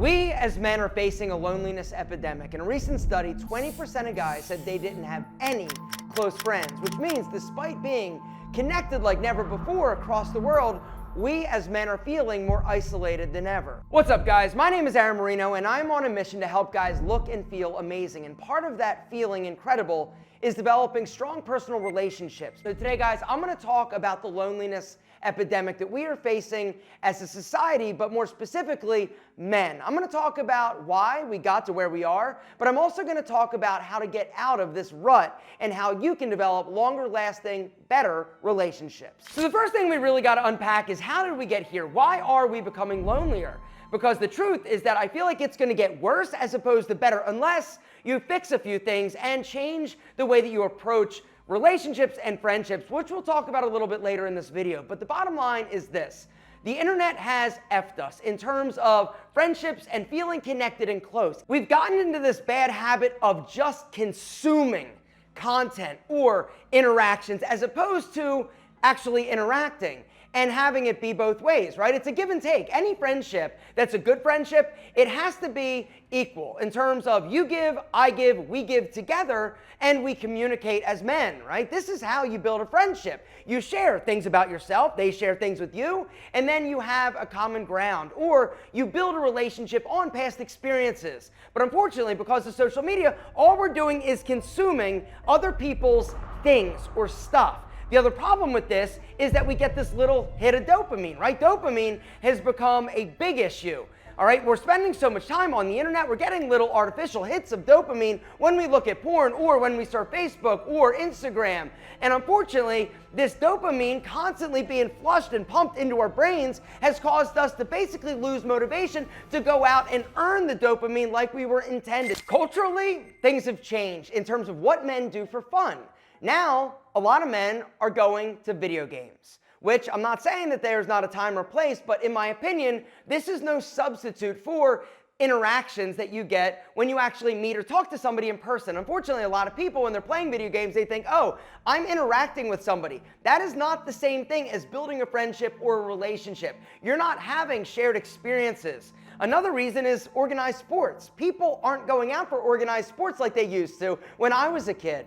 We as men are facing a loneliness epidemic. In a recent study, 20% of guys said they didn't have any close friends, which means despite being connected like never before across the world, we as men are feeling more isolated than ever. What's up, guys? My name is Aaron Marino, and I'm on a mission to help guys look and feel amazing. And part of that feeling incredible is developing strong personal relationships. So today, guys, I'm gonna talk about the loneliness epidemic that we are facing as a society, but more specifically, men. I'm gonna talk about why we got to where we are, but I'm also gonna talk about how to get out of this rut and how you can develop longer lasting, better relationships. So the first thing we really gotta unpack is how did we get here? Why are we becoming lonelier? Because the truth is that I feel like it's gonna get worse as opposed to better unless you fix a few things and change the way that you approach relationships and friendships, which we'll talk about a little bit later in this video. But the bottom line is this: the internet has effed us in terms of friendships and feeling connected and close. We've gotten into this bad habit of just consuming content or interactions as opposed to actually interacting and having it be both ways, right? It's a give and take. Any friendship that's a good friendship, it has to be equal in terms of you give, I give, we give together, and we communicate as men, right? This is how you build a friendship. You share things about yourself, they share things with you, and then you have a common ground, or you build a relationship on past experiences. But unfortunately, because of social media, all we're doing is consuming other people's things or stuff. The other problem with this is that we get this little hit of dopamine, right? Dopamine has become a big issue, all right? We're spending so much time on the internet, we're getting little artificial hits of dopamine when we look at porn or when we surf Facebook or Instagram. And unfortunately, this dopamine constantly being flushed and pumped into our brains has caused us to basically lose motivation to go out and earn the dopamine like we were intended. Culturally, things have changed in terms of what men do for fun. Now, a lot of men are going to video games, which I'm not saying that there's not a time or place, but in my opinion, this is no substitute for interactions that you get when you actually meet or talk to somebody in person. Unfortunately, a lot of people, when they're playing video games, they think, oh, I'm interacting with somebody. That is not the same thing as building a friendship or a relationship. You're not having shared experiences. Another reason is organized sports. People aren't going out for organized sports like they used to when I was a kid.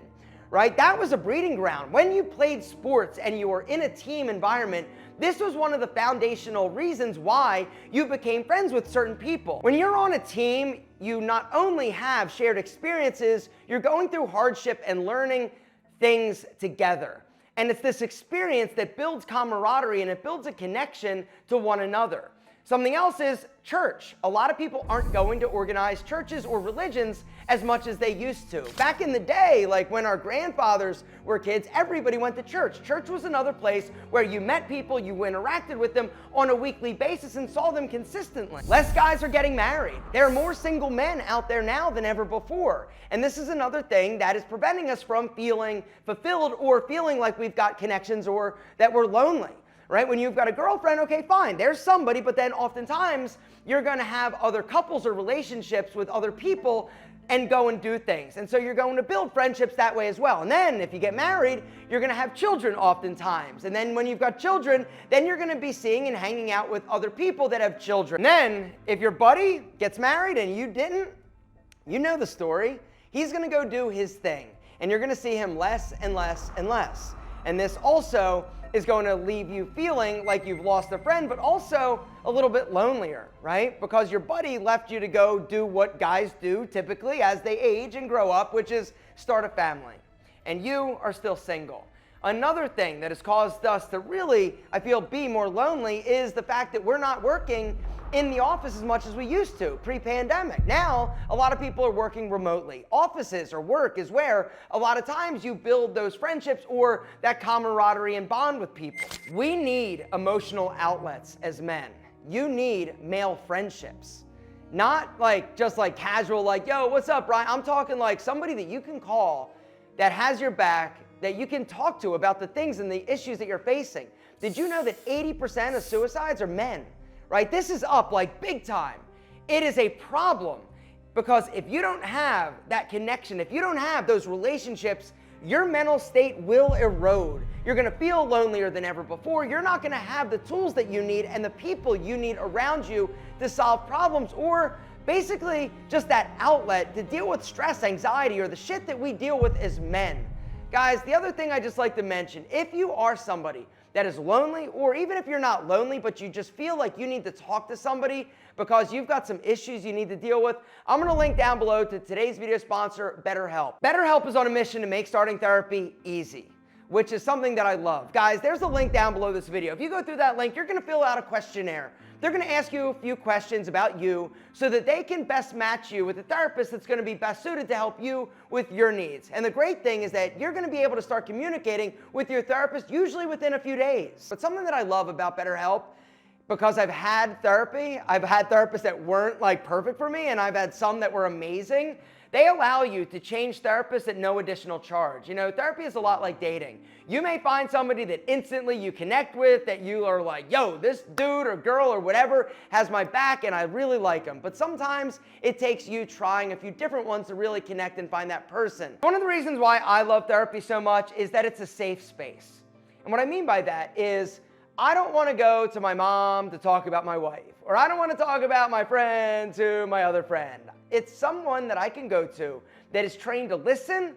Right? That was a breeding ground. When you played sports and you were in a team environment, this was one of the foundational reasons why you became friends with certain people. When you're on a team, you not only have shared experiences, you're going through hardship and learning things together. And it's this experience that builds camaraderie and it builds a connection to one another. Something else is church. A lot of people aren't going to organized churches or religions as much as they used to. Back in the day, like when our grandfathers were kids, everybody went to church. Church was another place where you met people, you interacted with them on a weekly basis and saw them consistently. Less guys are getting married. There are more single men out there now than ever before. And this is another thing that is preventing us from feeling fulfilled or feeling like we've got connections or that we're lonely. Right? When you've got a girlfriend, okay, fine, there's somebody, but then oftentimes you're gonna have other couples or relationships with other people and go and do things. And so you're going to build friendships that way as well. And then if you get married, you're gonna have children oftentimes. And then when you've got children, then you're gonna be seeing and hanging out with other people that have children. And then if your buddy gets married and you didn't, you know the story. He's gonna go do his thing. And you're gonna see him less and less and less. And this also is going to leave you feeling like you've lost a friend, but also a little bit lonelier, right? Because your buddy left you to go do what guys do typically as they age and grow up, which is start a family. And you are still single. Another thing that has caused us to really, I feel, be more lonely is the fact that we're not working in the office as much as we used to pre-pandemic. Now, a lot of people are working remotely. Offices or work is where a lot of times you build those friendships or that camaraderie and bond with people. We need emotional outlets as men. You need male friendships. Not like just like casual, like, yo, what's up, Brian? I'm talking like somebody that you can call that has your back, that you can talk to about the things and the issues that you're facing. Did you know that 80% of suicides are men? Right? This is up like big time. It is a problem because if you don't have that connection, if you don't have those relationships your mental state will erode. You're gonna feel lonelier than ever before. You're not gonna have the tools that you need and the people you need around you to solve problems, or basically just that outlet to deal with stress, anxiety, or the shit that we deal with as men. Guys, the other thing I just like to mention, if you are somebody that is lonely, or even if you're not lonely, but you just feel like you need to talk to somebody because you've got some issues you need to deal with, I'm gonna link down below to today's video sponsor, BetterHelp. BetterHelp is on a mission to make starting therapy easy, which is something that I love. Guys, there's a link down below this video. If you go through that link, you're gonna fill out a questionnaire. They're gonna ask you a few questions about you so that they can best match you with a therapist that's gonna be best suited to help you with your needs. And the great thing is that you're gonna be able to start communicating with your therapist usually within a few days. But something that I love about BetterHelp, because I've had therapy, I've had therapists that weren't like perfect for me, and I've had some that were amazing. They allow you to change therapists at no additional charge. You know, therapy is a lot like dating. You may find somebody that instantly you connect with, that you are like, yo, this dude or girl or whatever has my back and I really like them. But sometimes it takes you trying a few different ones to really connect and find that person. One of the reasons why I love therapy so much is that it's a safe space. And what I mean by that is, I don't want to go to my mom to talk about my wife, or I don't want to talk about my friend to my other friend. It's someone that I can go to that is trained to listen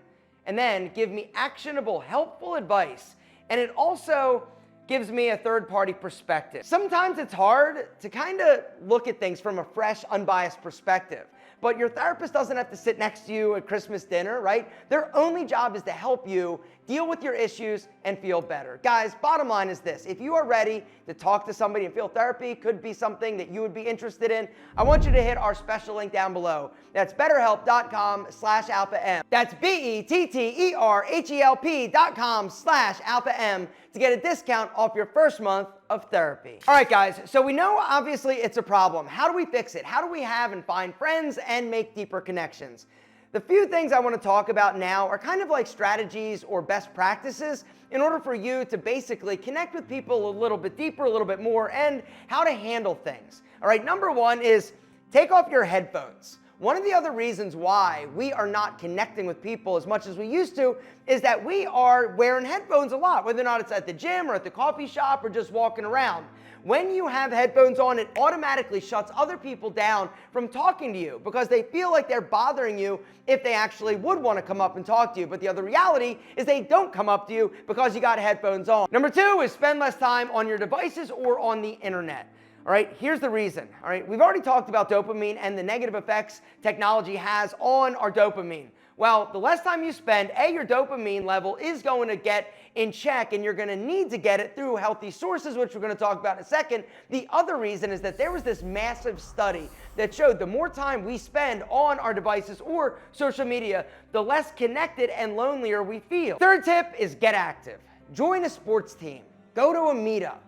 and then give me actionable, helpful advice. And it also gives me a third-party perspective. Sometimes it's hard to kind of look at things from a fresh, unbiased perspective. But your therapist doesn't have to sit next to you at Christmas dinner, right? Their only job is to help you deal with your issues and feel better. Guys, bottom line is this. If you are ready to talk to somebody and feel therapy could be something that you would be interested in, I want you to hit our special link down below. That's betterhelp.com/alpha-m. That's betterhelp.com/alpha-m to get a discount off your first month of therapy. All right, guys, so we know obviously it's a problem. How do we fix it? How do we have and find friends and make deeper connections? The few things I want to talk about now are kind of like strategies or best practices in order for you to basically connect with people a little bit deeper, a little bit more, and how to handle things. All right, number one is take off your headphones. One of the other reasons why we are not connecting with people as much as we used to is that we are wearing headphones a lot, whether or not it's at the gym or at the coffee shop or just walking around. When you have headphones on, it automatically shuts other people down from talking to you because they feel like they're bothering you if they actually would want to come up and talk to you. But the other reality is they don't come up to you because you got headphones on. Number two is spend less time on your devices or on the internet. All right, here's the reason. All right, we've already talked about dopamine and the negative effects technology has on our dopamine. Well, the less time you spend, your dopamine level is going to get in check, and you're going to need to get it through healthy sources, which we're going to talk about in a second. The other reason is that there was this massive study that showed the more time we spend on our devices or social media, the less connected and lonelier we feel. Third tip is get active. Join a sports team. Go to a meetup.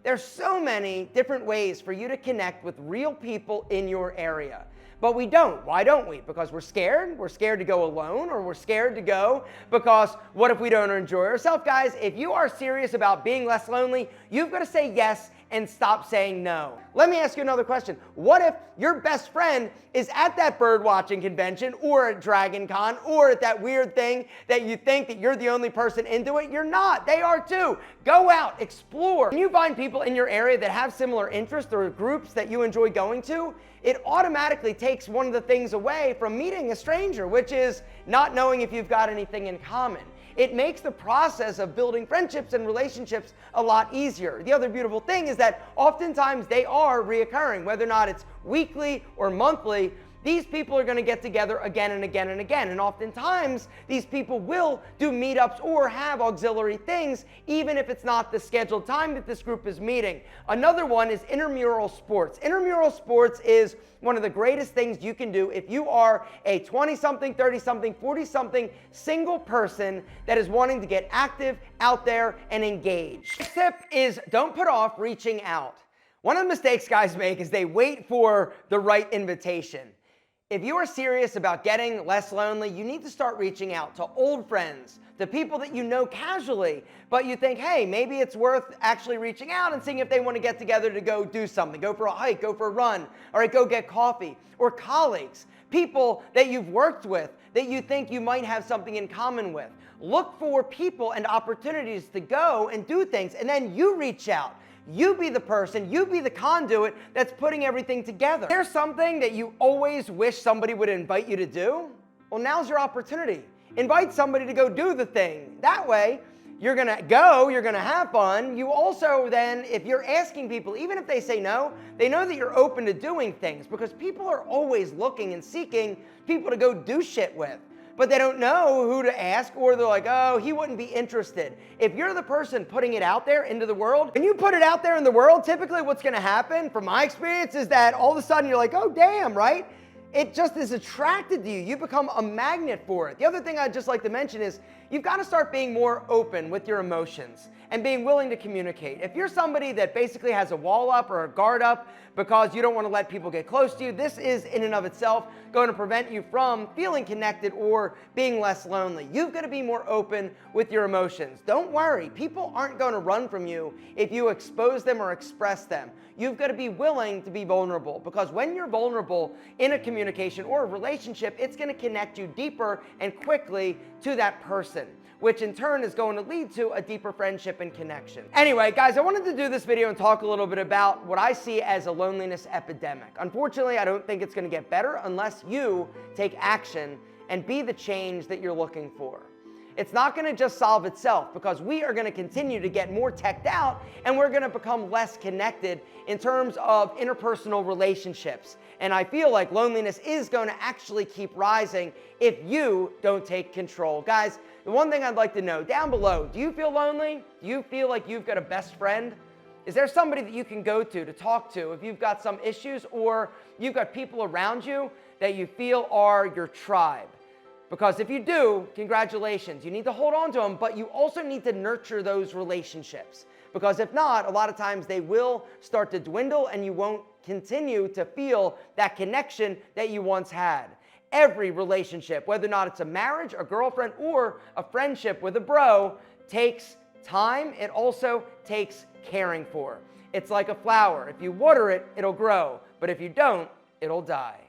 There's so many different ways for you to connect with real people in your area. But we don't. Why don't we? Because we're scared. We're scared to go alone, or we're scared to go because what if we don't enjoy ourselves? Guys, if you are serious about being less lonely, you've got to say yes and stop saying no. Let me ask you another question. What if your best friend is at that bird watching convention or at Dragon Con or at that weird thing that you think that you're the only person into it? You're not. They are too. Go out, explore. When you find people in your area that have similar interests or groups that you enjoy going to, it automatically takes one of the things away from meeting a stranger, which is not knowing if you've got anything in common. It makes the process of building friendships and relationships a lot easier. The other beautiful thing is that oftentimes they are reoccurring, whether or not it's weekly or monthly. These people are going to get together again and again and again. And oftentimes, these people will do meetups or have auxiliary things, even if it's not the scheduled time that this group is meeting. Another one is intramural sports. Intramural sports is one of the greatest things you can do if you are a 20-something, 30-something, 40-something single person that is wanting to get active, out there, and engaged. Next tip is don't put off reaching out. One of the mistakes guys make is they wait for the right invitation. If you are serious about getting less lonely, you need to start reaching out to old friends, to people that you know casually, but you think, hey, maybe it's worth actually reaching out and seeing if they want to get together to go do something, go for a hike, go for a run, or go get coffee, or colleagues, people that you've worked with that you think you might have something in common with. Look for people and opportunities to go and do things, and then you reach out. You be the person, you be the conduit that's putting everything together. There's something that you always wish somebody would invite you to do? Well, now's your opportunity. Invite somebody to go do the thing. That way, you're gonna go, you're gonna have fun. You also then, if you're asking people, even if they say no, they know that you're open to doing things, because people are always looking and seeking people to go do shit with. But they don't know who to ask, or they're like, oh, he wouldn't be interested. If you're the person putting it out there into the world, when you put it out there in the world, typically what's gonna happen, from my experience, is that all of a sudden you're like, oh, damn, right? It just is attracted to you. You become a magnet for it. The other thing I'd just like to mention is you've got to start being more open with your emotions and being willing to communicate. If you're somebody that basically has a wall up or a guard up because you don't want to let people get close to you, this is in and of itself going to prevent you from feeling connected or being less lonely. You've got to be more open with your emotions. Don't worry, people aren't going to run from you if you expose them or express them. You've got to be willing to be vulnerable, because when you're vulnerable in a communication or a relationship, it's going to connect you deeper and quickly to that person, which in turn is going to lead to a deeper friendship and connection. Anyway, guys, I wanted to do this video and talk a little bit about what I see as a loneliness epidemic. Unfortunately, I don't think it's going to get better unless you take action and be the change that you're looking for. It's not going to just solve itself, because we are going to continue to get more teched out, and we're going to become less connected in terms of interpersonal relationships. And I feel like loneliness is going to actually keep rising if you don't take control. Guys, the one thing I'd like to know down below, do you feel lonely? Do you feel like you've got a best friend? Is there somebody that you can go to talk to if you've got some issues, or you've got people around you that you feel are your tribe? Because if you do, congratulations, you need to hold on to them, but you also need to nurture those relationships. Because if not, a lot of times they will start to dwindle and you won't continue to feel that connection that you once had. Every relationship, whether or not it's a marriage, a girlfriend, or a friendship with a bro, takes time. It also takes caring for. It's like a flower. If you water it, it'll grow. But if you don't, it'll die.